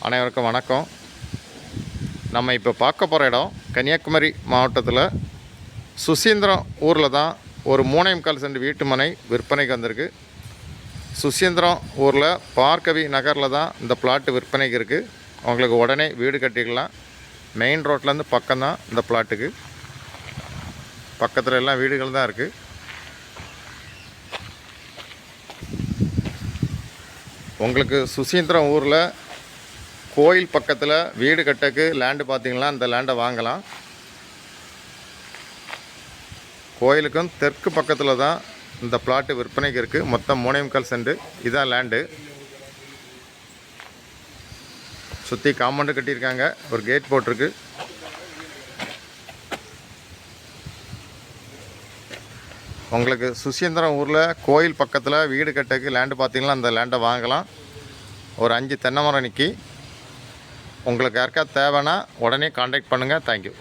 அனைவருக்கும் வணக்கம். நம்ம இப்போ பார்க்க போகிற இடம் கன்னியாகுமரி மாவட்டத்தில் சுசீந்திரம் ஊரில் தான் ஒரு 3.25 சென்ட் வீட்டு மனை விற்பனைக்கு வந்திருக்கு. சுசீந்திரம் ஊரில் பார்க்கவி நகரில் தான் இந்த பிளாட்டு விற்பனைக்கு இருக்குது. அவங்களுக்கு உடனே வீடு கட்டிக்கலாம். மெயின் ரோட்லேருந்து பக்கம்தான் இந்த பிளாட்டுக்கு. பக்கத்தில் எல்லாம் வீடுகள் தான் இருக்குது. உங்களுக்கு சுசீந்திரம் ஊரில் கோயில் பக்கத்தில் வீடு கட்டக்கு லேண்டு பார்த்திங்கன்னா இந்த லேண்டை வாங்கலாம். கோயிலுக்கும் தெற்கு பக்கத்தில் தான் இந்த பிளாட்டு விற்பனைக்கு இருக்குது. மொத்தம் 3.25 சென்ட் இதான் லேண்டு. சுற்றி காம்பவுண்டு கட்டியிருக்காங்க. ஒரு கேட் போட்டிருக்கு. உங்களுக்கு சுசீந்திரம் ஊரில் கோயில் பக்கத்தில் வீடு கட்டக்கு லேண்டு பார்த்திங்கன்னா அந்த லேண்டை வாங்கலாம். ஒரு 5 தென்னை மரம் நிற்கி. உங்களுக்கு யாருக்கா தேவைன்னா உடனே கான்டாக்ட் பண்ணுங்கள். தேங்க்யூ.